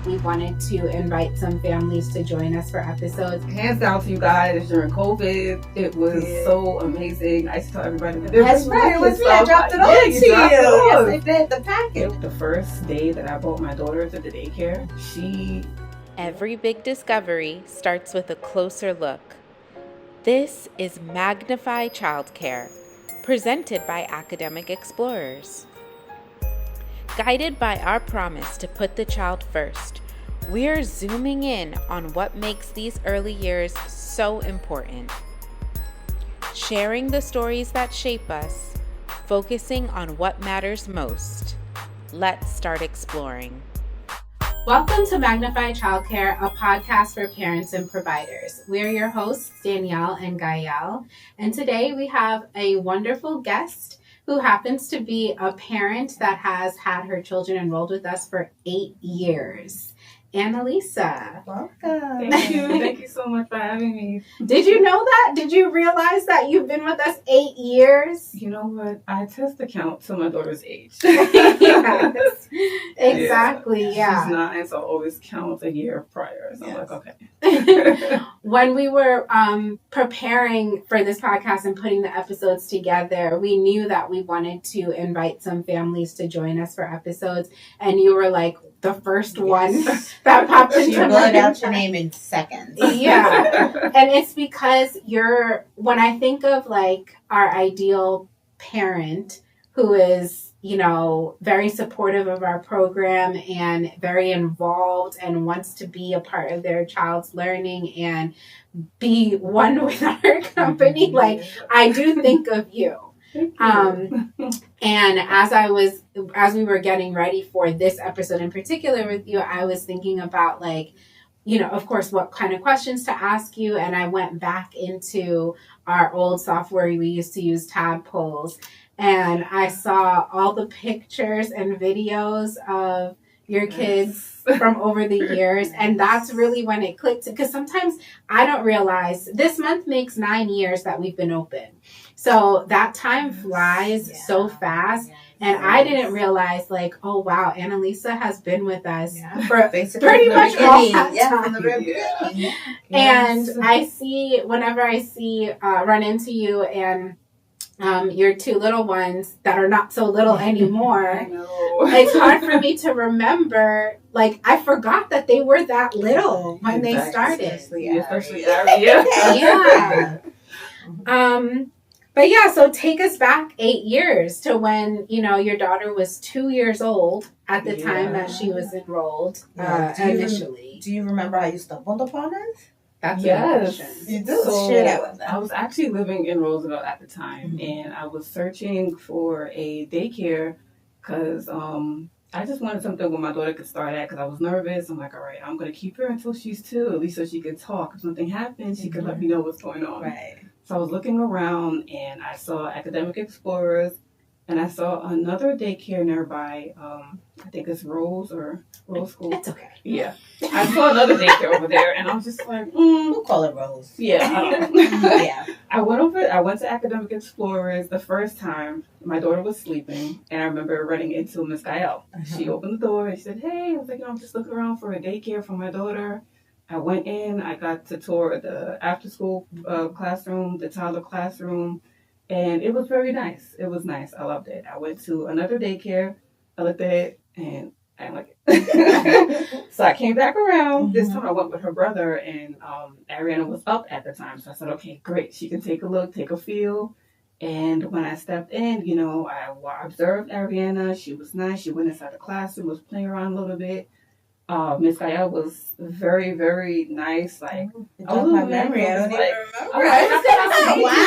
we wanted to invite some families to join us for episodes. Hands down to you guys during COVID. It was so amazing. I used to tell everybody that that's right. It was me. I dropped it off to you. Yes, I did. The packet. The first day that I brought my daughter to the daycare, Every big discovery starts with a closer look. This is Magnify Childcare, presented by Academic Explorers. Guided by our promise to put the child first, we're zooming in on what makes these early years so important. Sharing the stories that shape us, focusing on what matters most. Let's start exploring. Welcome to Magnify Childcare, a podcast for parents and providers. We're your hosts, Danielle and Gaelle, and today we have a wonderful guest who happens to be a parent that has had her children enrolled with us for 8 years. Annalisa. Welcome. Thank you. Thank you so much for having me. Did you know that? Did you realize that you've been with us 8 years? You know what? I test the count to my daughter's age. Yes, exactly. Yeah. She's 9, so I always count a year prior. So I'm like, okay. When we were preparing for this podcast and putting the episodes together, we knew that we wanted to invite some families to join us for episodes. And you were like the first one that popped into my head. You out your name in seconds. Yeah. And it's because when I think of like our ideal parent who is, you know, very supportive of our program and very involved and wants to be a part of their child's learning and be one with our company, like I do think of you. And as we were getting ready for this episode in particular with you, I was thinking about like, you know, of course, what kind of questions to ask you. And I went back into our old software we used to use, Tadpoles, and I saw all the pictures and videos of your kids from over the years. And that's really when it clicked, because sometimes I don't realize this month makes 9 years that we've been open. So that time flies so fast. And I didn't realize, like, oh, wow, Annalisa has been with us for pretty much all that time. From the very beginning. And whenever I run into you and your 2 little ones that are not so little anymore, I know. It's hard for me to remember. Like, I forgot that they were that little when they started. Especially Aria. Yeah. But yeah, so take us back 8 years to when, you know, your daughter was 2 years old at the time that she was enrolled initially. Do you remember how you stumbled upon us? That's a good question. You do. So Share that with them. I was actually living in Roosevelt at the time, and I was searching for a daycare because I just wanted something where my daughter could start at because I was nervous. I'm like, all right, I'm going to keep her until she's 2, at least so she can talk. If something happens, she can let me know what's going on. Right. So I was looking around, and I saw Academic Explorers, and I saw another daycare nearby. I think it's Rose School. It's okay. Yeah. I saw another daycare over there, and I was just like, We'll call it Rose. Yeah. Yeah. I went to Academic Explorers the first time. My daughter was sleeping, and I remember running into Miss Gaelle. She opened the door, and she said, hey, I was like, I'm just looking around for a daycare for my daughter. I went in, I got to tour the after-school classroom, the toddler classroom, and it was very nice. It was nice. I loved it. I went to another daycare. I looked at it, and I didn't like it. So I came back around. This time I went with her brother, and Ariana was up at the time. So I said, okay, great. She can take a look, take a feel. And when I stepped in, you know, I observed Ariana. She was nice. She went inside the classroom, was playing around a little bit. Miss Gaelle was very, very nice. Like, my memory. I don't even remember. Wow,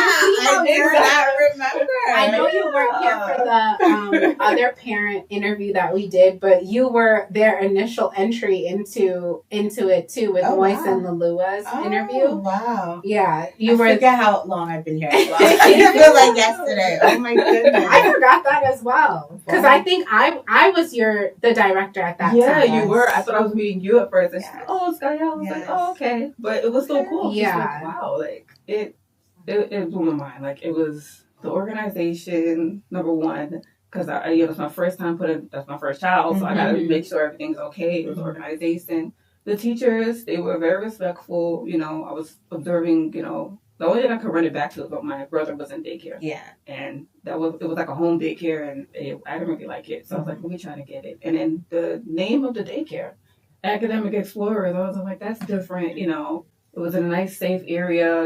I did not remember. I know you weren't here for the other parent interview that we did, but you were their initial entry into it too with Moise and Lalua's interview. Wow. Yeah, I forget how long I've been here. It feels like yesterday. Oh my goodness. I forgot that as well because I think I was the director at that time. Yeah, you were. I thought I was meeting you at first. And she's like, oh, it's Gaelle. I was like, oh, okay. But it was so cool. Yeah. Like, wow. Like, it blew my mind. Like, it was the organization, number one, because it's my first time that's my first child, so I got to make sure everything's okay. It was organization. The teachers, they were very respectful. I was observing. The only thing I could run it back to is what my brother was in daycare. Yeah. And it was like a home daycare, and I didn't really like it. So I was like, let me try to get it. And then the name of the daycare, Academic Explorers, I was like, that's different. It was in a nice, safe area.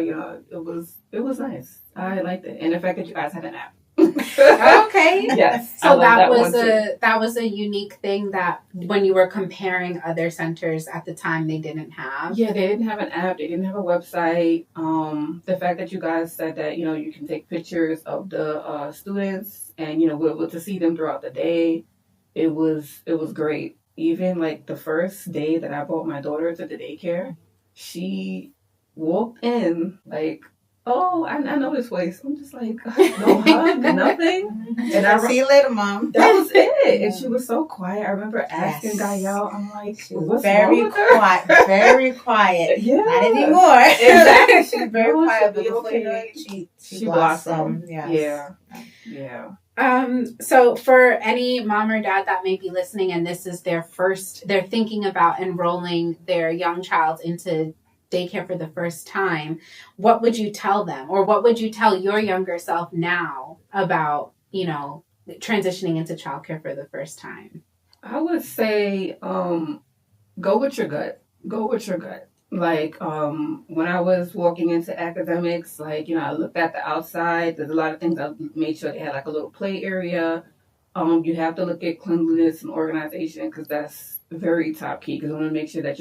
It was nice. I liked it. And the fact that you guys had an app. Okay. Yes. So that was a unique thing that when you were comparing other centers at the time they didn't have. Yeah, they didn't have an app. They didn't have a website. The fact that you guys said that you can take pictures of the students and we're able to see them throughout the day. It was great. Even like the first day that I brought my daughter to the daycare, she walked in like, oh, I know this place. I'm just like, no hug, nothing. And I see you later, Mom. That was it. And she was so quiet. I remember asking Gaelle, I'm like, what's very wrong with her? quiet, very quiet. Yeah. Not anymore. Exactly. She's very quiet, but okay. she blossomed. Yes. Yeah. So for any mom or dad that may be listening and this is they're thinking about enrolling their young child into daycare for the first time, what would you tell them, or what would you tell your younger self now about transitioning into childcare for the first time? I would say go with your gut. Like when I was walking into academics, like I looked at the outside. There's a lot of things. I made sure they had like a little play area. You have to look at cleanliness and organization because that's very top key, because you want to make sure that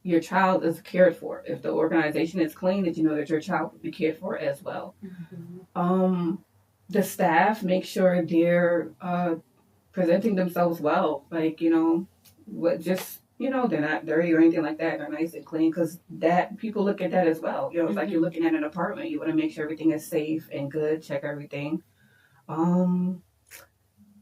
your child is cared for. If the organization is clean, that that your child will be cared for as well. The staff, make sure they're presenting themselves well. Like, they're not dirty or anything like that. They're nice and clean, because that people look at that as well. It's like you're looking at an apartment. You want to make sure everything is safe and good. Check everything.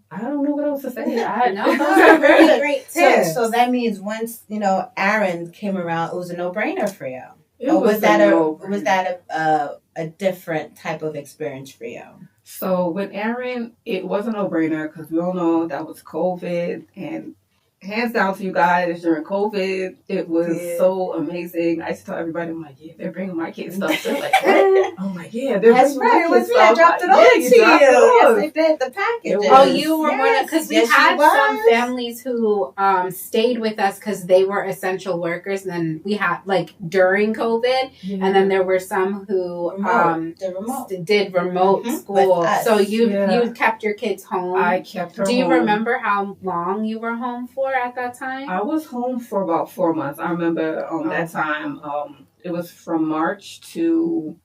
I don't know what else to say. Those are very great tips. So that means once Aaron came around, it was a no-brainer for you. Was that a different type of experience for you? So with Aaron, it was a no-brainer because we all know that was COVID, and hands down to you guys during COVID. It was so amazing. I used to tell everybody, I'm like, yeah, they're bringing my kids stuff. They're like, what? I'm like, yeah, they're that's bringing right. my kids It was me. I dropped it off to you. Yes, I did. The package. Oh, you were one of, because we had some families who stayed with us because they were essential workers. And then we had like during COVID, and then there were some who did remote school. So you kept your kids home. I kept her home. Do you remember how long you were home for at that time? I was home for about 4 months. I remember that time. It was from March to,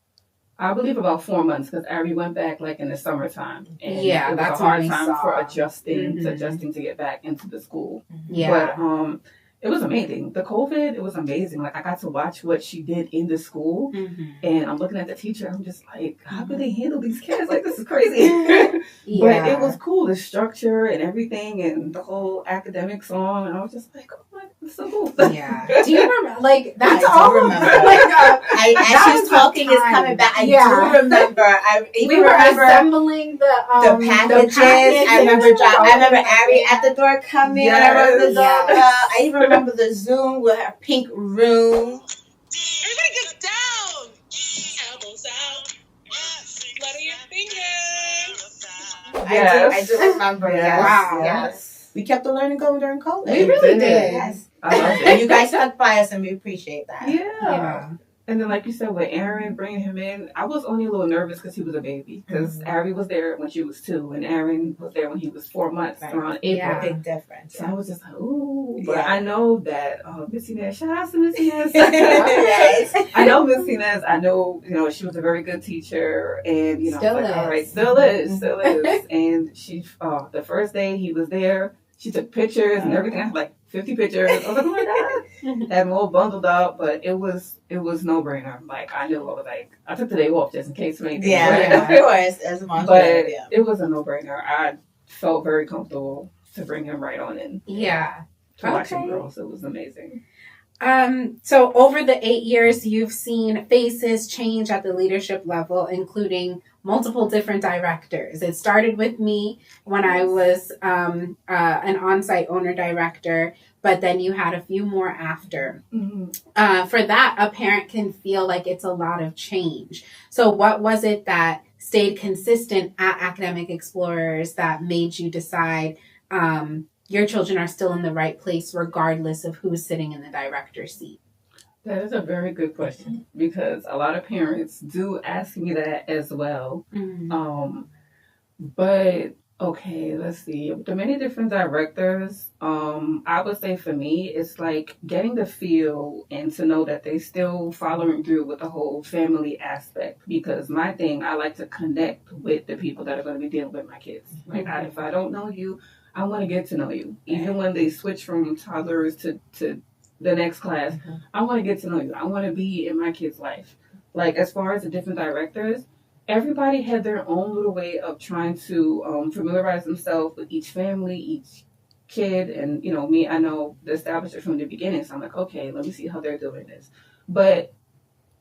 I believe, about 4 months, because Abby went back like in the summertime. And it was that's a hard time for adjusting to get back into the school. Yeah. But it was amazing. The COVID, it was amazing. Like, I got to watch what she did in the school, and I'm looking at the teacher. I'm just like, how could they handle these kids? Like, this is crazy. But it was cool, the structure and everything, and the whole academic song. And I was just like, oh my, it's so cool. Yeah. Do you remember? Like, that's I all. Remember. As she's talking, is coming back. I do remember. We were assembling the packages. I remember Ari at the door coming. I remember the doorbell. I even remember the Zoom with her pink room. Everybody get down. Elbows out. Flutter your fingers. I do remember. Yes. Wow. Yes. We kept the learning going during COVID. We really did. Yes. I loved it. And you guys stuck by us, and we appreciate that. Yeah. And then, like you said, with Aaron bringing him in, I was only a little nervous because he was a baby. Because Abby was there when she was 2, and Aaron was there when he was 4 months, around April. Yeah. Big difference. So I was just like, ooh. But I know that Missy Nez, shout out to Missy Nez. I know Missy Nez. I know, she was a very good teacher. And, still is. All right, still is. And she, the first day he was there, she took pictures and everything. I had like 50 pictures. I was like, oh my God. Had them all bundled up, but it was no brainer. Like, I knew I was like, I took the day off just in case of anything. Yeah, of course, as a mom. But it was a no brainer. I felt very comfortable to bring him right on in. Yeah. To watch him grow. So it was amazing. So over the 8 years, you've seen faces change at the leadership level, including multiple different directors. It started with me when I was an on-site owner director, but then you had a few more after. Mm-hmm. For that, a parent can feel like it's a lot of change. So what was it that stayed consistent at Academic Explorers that made you decide your children are still in the right place regardless of who's sitting in the director's seat? That is a very good question, because a lot of parents do ask me that as well. Mm-hmm. But okay, let's see. The many different directors, I would say for me, it's like getting the feel and to know that they still following through with the whole family aspect. Because my thing, I like to connect with the people that are going to be dealing with my kids. Like, if I don't know you, I want to get to know you. Even when they switch from toddlers to the next class, I want to get to know you. I want to be in my kid's life. Like, as far as the different directors, everybody had their own little way of trying to familiarize themselves with each family, each kid. And, you know, me, I know the establisher from the beginning. So I'm like, okay, let me see how they're doing this. But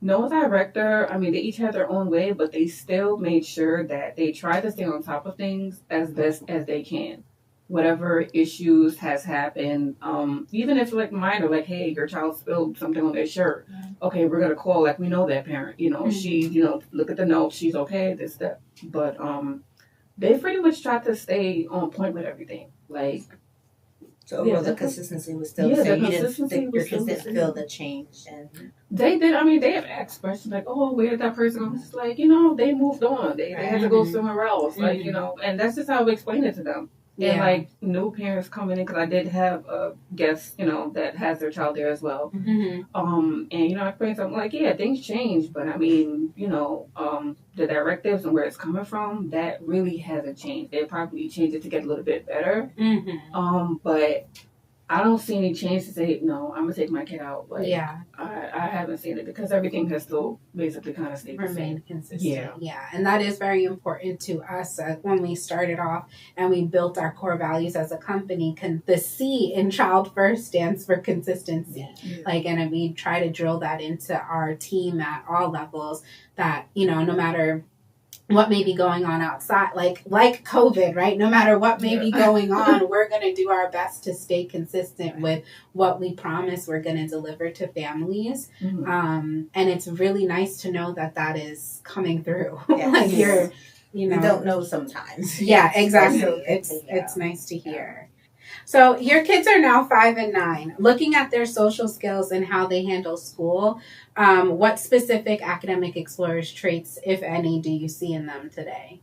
no director, I mean, they each had their own way, but they still made sure that they tried to stay on top of things as best as they can. Whatever issues has happened, even if like minor, like, hey, your child spilled something on their shirt. Okay, we're gonna call, like, we know that parent, you know, she, you know, look at the notes, she's okay, this, that. But they pretty much tried to stay on point with everything. Like, so the consistency was still the same. Your kids didn't feel the change. And they did. I mean, they have asked questions like, oh, where did that person go? It's like, you know, they moved on. They had to go somewhere else. Like, you know, and that's just how we explain it to them. Yeah. And like new parents coming in, because I did have a guest, you know, that has their child there as well. Mm-hmm. And you know, I explained something like, yeah, things change, but I mean, you know, the directives and where it's coming from, that really hasn't changed. They probably changed it to get a little bit better. Mm-hmm. But I don't see any change to say, no, I'm going to take my kid out. Like, yeah. I haven't seen it because everything has still basically kind of stayed remained consistent. Yeah. And that is very important to us when we started off and we built our core values as a company. The C in Child First stands for consistency. Yeah. Like, and we try to drill that into our team at all levels that, you know, no matter what may be going on outside, like COVID, right? No matter what may be going on, we're going to do our best to stay consistent with what we promise we're going to deliver to families. Mm-hmm. And it's really nice to know that that is coming through. Yes. Like you're, you know, we don't know sometimes. Yeah, exactly. It's nice to hear. So your kids are now 5 and 9. Looking at their social skills and how they handle school, what specific Academic Explorers traits, if any, do you see in them today?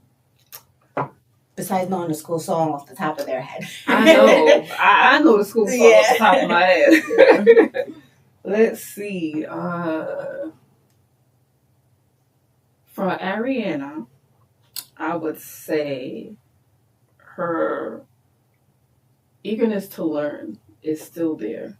Besides knowing the school song off the top of their head. I know. I know the school song off the top of my head. Let's see. For Ariana, I would say her eagerness to learn is still there.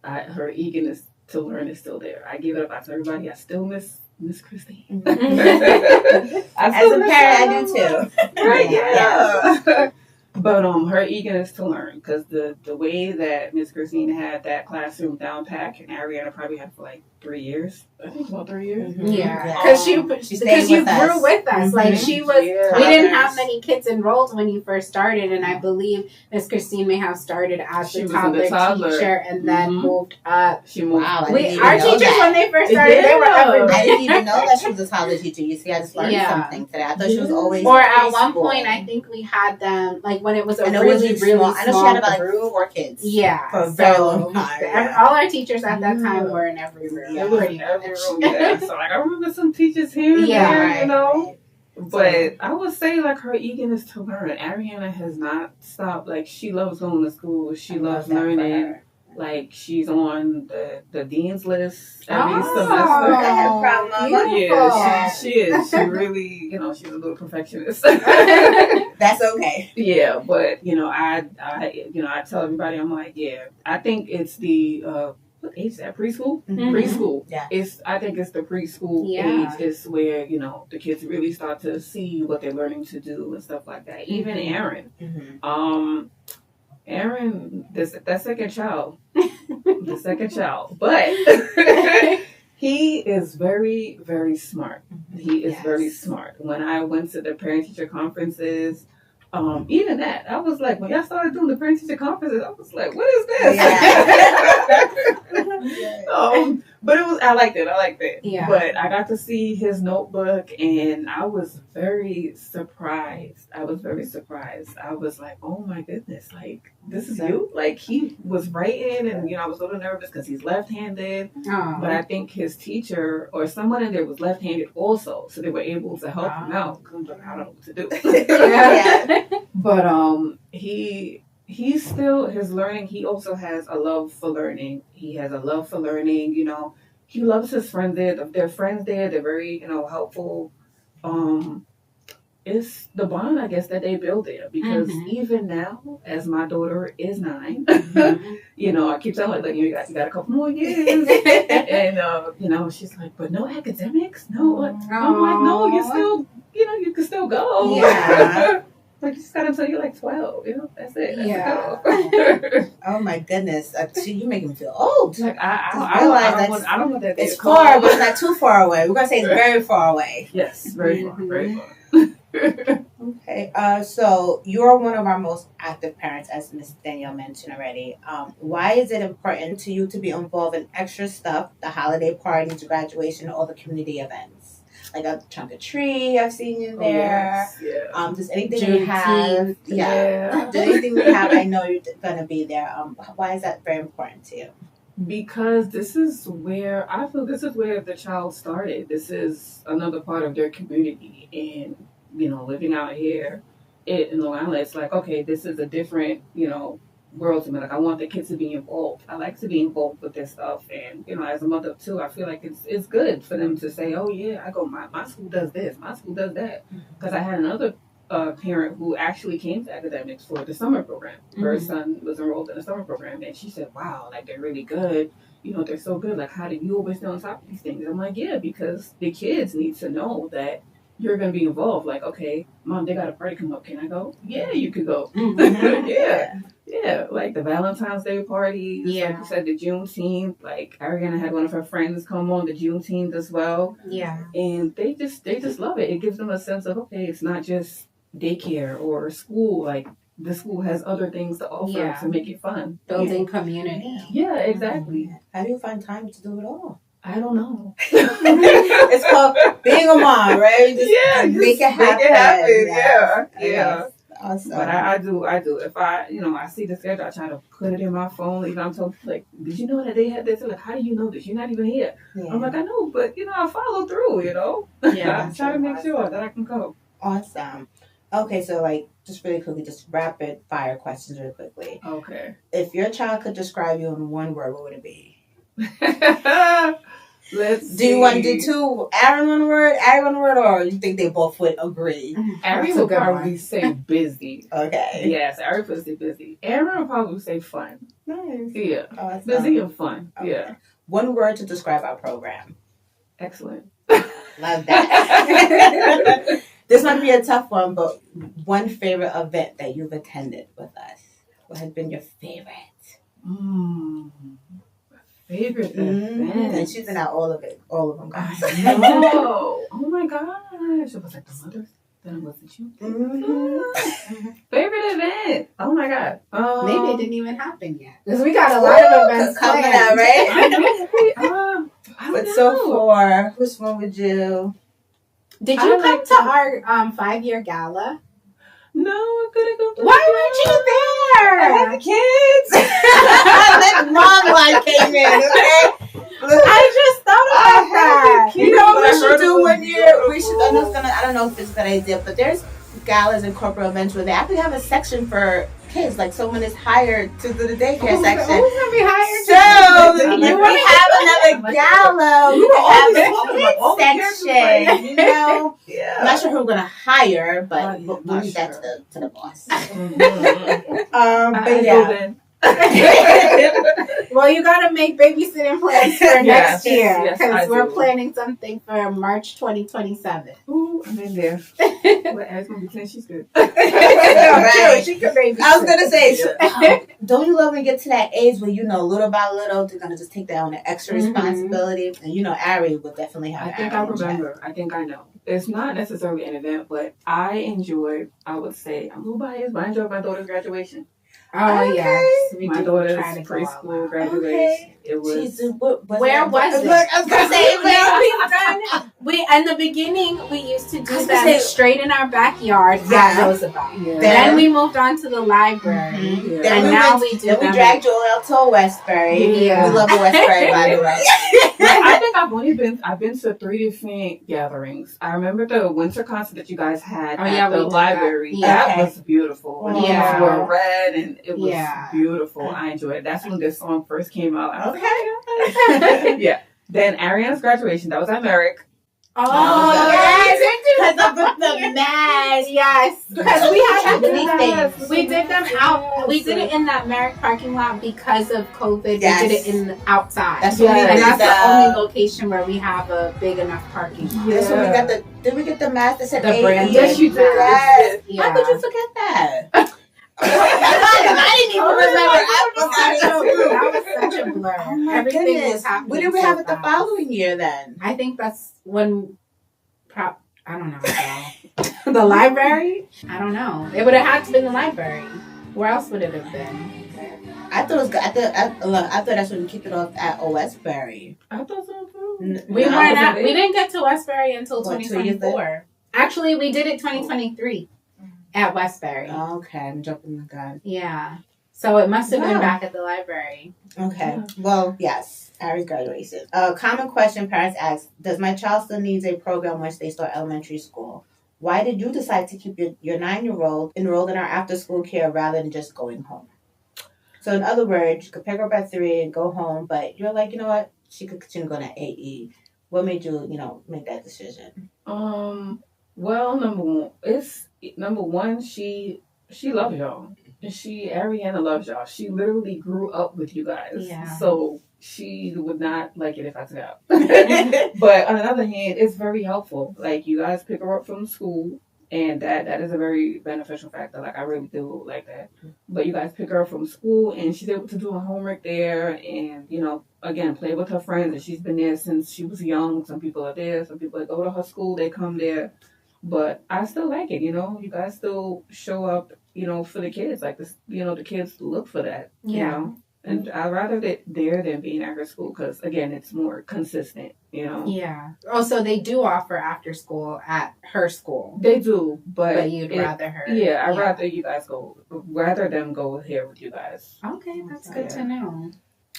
Her eagerness to learn is still there. I give it up out to everybody. I still miss Christine. As a parent, I do too. Right? Yeah. But her eagerness to learn, because the way that Miss Christine had that classroom down pat, and Ariana probably had for like 3 years. I think about 3 years. Mm-hmm. Yeah, because you grew with us. Mm-hmm. Like she was. Yeah. We didn't have many kids enrolled when you first started, and I believe Miss Christine may have started as the toddler teacher and then moved up. She moved. Wow, our teachers when they first started, they were everywhere. I didn't even know that she was a toddler teacher. You see, I just learned something today. I thought she was always. Or at one point, I think we had them like when it was a really small. I know she had about like 4 kids. Yeah, for a very long time. All our teachers at that time were in every room. It was in every room. Yeah. So like I remember some teachers here and there, you know. Right. But I would say like her eagerness to learn. Ariana has not stopped. Like she loves going to school. She loves learning. Like she's on the dean's list every semester. Yeah, she is. She really, you know, she's a little perfectionist. That's okay. Yeah, but you know, I tell everybody, I'm like, yeah, I think it's the what age is that? Preschool? Mm-hmm. Preschool. Yeah. I think it's the preschool age is where, you know, the kids really start to see what they're learning to do and stuff like that. Even Aaron. Mm-hmm. Aaron, that second child, the second child. But he is very, very smart. He is very smart. When I went to the parent-teacher conferences, even that, I was like, when y'all started doing the parent-teacher conferences, I was like, what is this? Yeah. But I liked it. Yeah. But I got to see his notebook, and I was very surprised. I was like, oh my goodness, like, this is you? Like, he was writing, and, I was a little nervous because he's left-handed. But I think his teacher or someone in there was left-handed also, so they were able to help him out. Because I don't know what to do. But he's still, his learning, he also has a love for learning. He loves his friends there. Their friends there, they're very, helpful. It's the bond, I guess, that they build there. Because even now, as my daughter is 9, I keep telling her, like, you got a couple more years. And, she's like, but no academics? No. I'm like, no, you're still, you can still go. Yeah. Like, you just got until you're like 12, that's it. Oh my goodness. You make me feel old. Like, I don't want that. It's far, but it's not too far away. We're going to say it's very far away. Yes, very far, very far. Okay, so you're one of our most active parents, as Miss Danielle mentioned already. Why is it important to you to be involved in extra stuff, the holiday parties, graduation, all the community events? Like a trunk or tree, I've seen you there. Oh, yes. Yeah. Does anything we have? Yeah. Does anything we have? I know you're gonna be there. Why is that very important to you? Because this is where the child started. This is another part of their community, and living out here in Long Island, it's like, okay, this is a different world to me. Like, I want the kids to be involved. I like to be involved with their stuff, and as a mother too, I feel like it's good for them to say, oh yeah, I go, my school does this, my school does that. Because I had another parent who actually came to academics for the summer program. Her son was enrolled in the summer program, and she said, wow, like, they're really good. They're so good. Like, how do you always stay on top of these things? I'm like, yeah, because the kids need to know that you're going to be involved. Like, okay, Mom, they got a party come up. Can I go? Yeah, you could go. Yeah. Like the Valentine's Day parties. Yeah. Like you said, the Juneteenth. Like, Ariana had one of her friends come on the Juneteenth as well. Yeah. And they just love it. It gives them a sense of, okay, it's not just daycare or school. Like, the school has other things to offer to make it fun. Building community. Yeah, exactly. How do you find time to do it all? I don't know. It's called being a mom, right? Just make it happen. Yeah. Awesome. But I do. If I see the schedule, I try to put it in my phone. I'm told, like, did you know that they had this? Like, how do you know this? You're not even here. Yeah. I'm like, I know, but I follow through. Yeah. I try to make sure that I can go. Awesome. Okay, so like, just really quickly, just rapid fire questions really quickly. Okay. If your child could describe you in one word, what would it be? Let's see. Do you want to do two? Aaron one word, Ari one word, or you think they both would agree? Ari will probably say busy. Okay. Yes, Ari would say busy. Aaron will probably say fun. Nice. Yeah. Awesome. Busy and fun. Okay. Yeah. One word to describe our program. Excellent. Love that. This might be a tough one, but one favorite event that you've attended with us. What has been your favorite? Favorite event. And she's been at all of them, guys. Oh my gosh. It was like the Mother's. Then it was the Childcare. Favorite event. Oh my God. Maybe it didn't even happen yet. Because we got a lot of events coming out, right? But so far, which one would you? Did you come to our 5-year gala? No, I couldn't go. Why weren't you there? I had the kids. Let mom life came in, okay? I just thought about that. You know what we should do one year? We should. I don't know if it's a good idea, but there's galas and corporate events where they actually have a section for kids. Like, someone is hired to do the daycare section. Who's gonna be hired? So if we have another gala, we can have a kids section. Yeah. I'm not sure who we're gonna hire, but we'll leave that to the boss. But yeah. Well, you got to make babysitting plans for next year because we're planning something for March 2027. Ooh, I'm in there. Well, as going to be 10, she's good. Right. She could babysit. I was going to say, don't you love when you get to that age where, little by little, they're going to just take that on an extra responsibility? And, Ari would definitely have I think I remember. I think I know. It's not necessarily an event, but I enjoyed, I would say, I'm a little biased, but I enjoyed my daughter's graduation. Oh, okay. Yes. My daughter's preschool graduation. Okay. It was. Where was it? I was going to say, we in the beginning we used to do them straight in our backyard at Roosevelt. Yeah. Then we moved on to the library, and now we do. Then we dragged Joel out to Westbury. Yeah, we love a Westbury, by the way. I think I've been to 3 different gatherings. I remember the winter concert that you guys had at the library. That was beautiful. And the were red, and it was beautiful. I enjoyed it. That's when this song first came out. Okay. Yeah. Then Ariane's graduation. That was at Merrick. Oh, yes, because of the mask. Yes, because we had to do things. We did them out. We did it in that Merrick parking lot because of COVID. Yes. We did it in outside. That's and that's the only location where we have a big enough parking lot. That's when we got the. Did we get the mask that said the brand? Yes, you did. Yes. Yeah. How could you forget that? I didn't even remember. That was such a blur. Oh Everything was happening. When did we have it the following year then? I think that's when. I don't know. The library? I don't know. It would have had to be the library. Where else would it have been? I thought it was. I thought that's when we kicked it off at Westbury. I thought so too. We didn't get to Westbury until 2024. Actually, we did it 2023 at Westbury. Oh, okay, I'm jumping the gun. Yeah. So it must have been back at the library. Okay. Well, yes. Ari's graduation. A common question parents ask: does my child still needs a program once they start elementary school? Why did you decide to keep your 9-year-old enrolled in our after-school care rather than just going home? So in other words, you could pick her up at 3 and go home, but you're like, you know what? She could continue going to AE. What made you, make that decision? Well, number one, she loves y'all. Ariana loves y'all. She literally grew up with you guys. Yeah. So she would not like it if I took out. But on the other hand, it's very helpful. Like, you guys pick her up from school, and that is a very beneficial factor. Like, I really do like that. But you guys pick her up from school, and she's able to do her homework there, and, again, play with her friends. And she's been there since she was young. Some people are there. Some people that go to her school, they come there. But I still like it, you guys still show up, for the kids. Like, this, the kids look for that, And I'd rather that there than being at her school because, again, it's more consistent, Yeah. Oh, so they do offer after school at her school. They do, but you'd rather her. Yeah, I'd rather you guys rather them go here with you guys. Okay, that's good to know.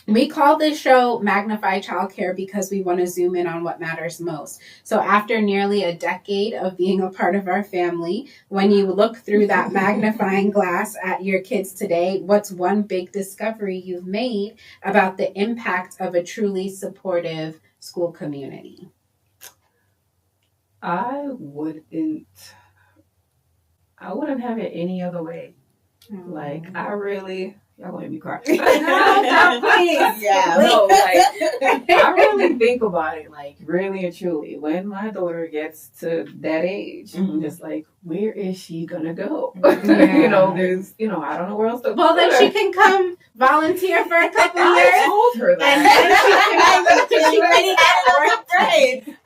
We call this show Magnify Childcare because we want to zoom in on what matters most. So after nearly a decade of being a part of our family, when you look through that magnifying glass at your kids today, what's one big discovery you've made about the impact of a truly supportive school community? I wouldn't have it any other way. Like, y'all gonna make me cry. No, please. Yeah. No, I really think about it, really and truly. When my daughter gets to that age, I'm just like, where is she gonna go? Yeah. There's, I don't know where else to go. Well, then she can come volunteer for a couple years. I told her that. And then she ready to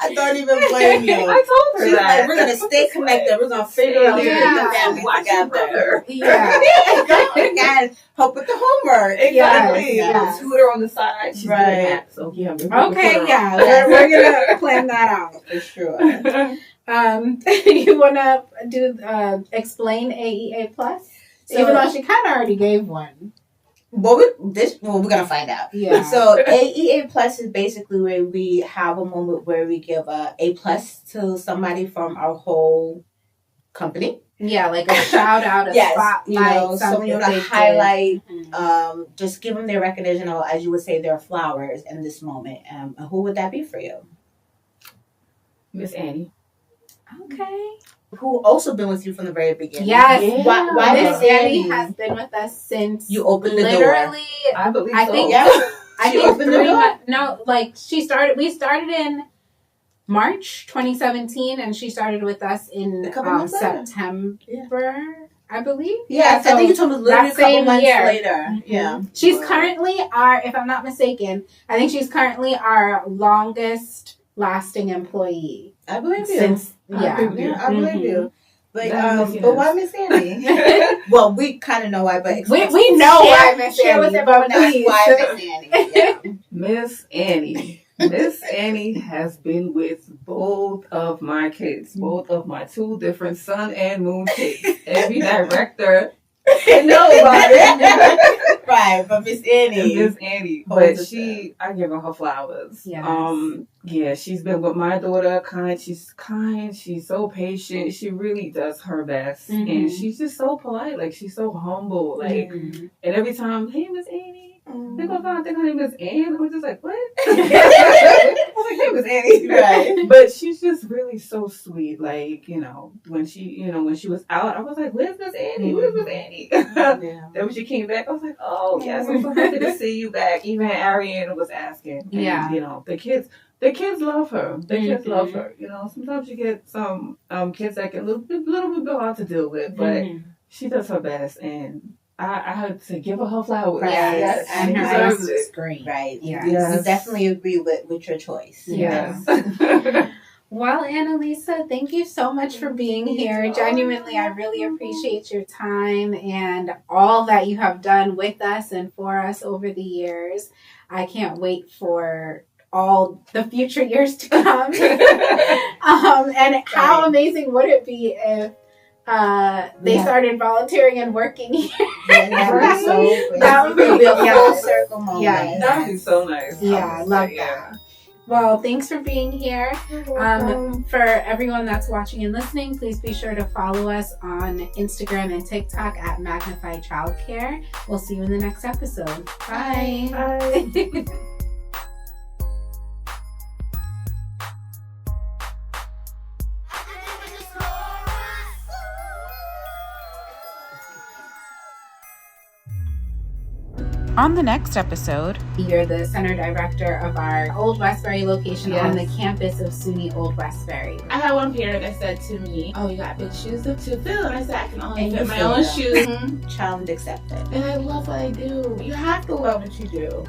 I don't even blame you. I told her She's that. like, we're gonna stay connected. We're gonna figure out the family together. Yeah. And help with the homework. Exactly. Yes. Tutor on the side. She's right. doing that. So yeah. Okay. Yeah. We're gonna plan that out for sure. You wanna do explain AEA Plus? So, even though she kind of already gave one. Well, we're gonna find out. Yeah. So AEA Plus is basically where we have a moment where we give A plus to somebody from our whole company. Yeah, like a shout out, a spotlight, someone you want to highlight. Just give them their recognition, or as you would say, their flowers in this moment. Who would that be for you? Miss Annie. Okay. Who also been with you from the very beginning. Yes. Yeah. Why Miss Miss Annie Annie has been with us since you opened the door? literally. I believe I so. think. Yeah. I She think opened the 3 door? months. No, like we started in March 2017, and she started with us in A couple months later. September, I believe. Yeah, so I think you told me literally a that couple same months year. later. Mhm. Yeah. She's currently if I'm not mistaken, I think she's currently our longest lasting employee. I believe you. Since, I believe you. I believe you. But why Miss Annie? Well, we kind of know why, but we know why Miss Share Annie, with but everyone else please. why Miss Annie. Yeah. Miss Annie. Miss Annie has been with both of my kids, both of my 2 different sun and moon kids. Every director I know about it. Right, but Miss Annie. Miss Annie. But I give her flowers. Yes. Yeah, she's been with my daughter, she's so patient, she really does her best. Mm-hmm. And she's just so polite, like she's so humble. Like and every time, hey Miss Annie. They're gonna find her name is Anne. I was just like, what? I was like, hey Miss Annie. Right. But she's just really so sweet. Like, when she was out, I was like, where's Miss Annie? Where's Miss Annie? Yeah. Then when she came back, I was like, oh yes, I'm so happy to see you back. Even Ariana was asking. And, Yeah. the kids love her. The kids love her. Sometimes you get some kids that get a little bit hard to deal with, but she does her best, and I had to give her flowers. Right. Yes, And her deserves voice is great. Right. Yes. You definitely agree with your choice. Yes. Well, Annalisa, thank you so much for being here. Genuinely, I really appreciate your time and all that you have done with us and for us over the years. I can't wait for all the future years to come. And how amazing would it be if they started volunteering and working here? That would be a full circle moment. Yeah, that would be so nice. Yeah, I love that. Well, thanks for being here. For everyone that's watching and listening, please be sure to follow us on Instagram and TikTok at Magnify Childcare. We'll see you in the next episode. Bye. Bye. On the next episode, You're the center director of our Old Westbury location on the campus of SUNY Old Westbury. I had one parent that said to me, "Oh, you got big shoes to fill," and I said, "I can only fit my own shoes." Challenge accepted. And I love what I do. You have to love what you do.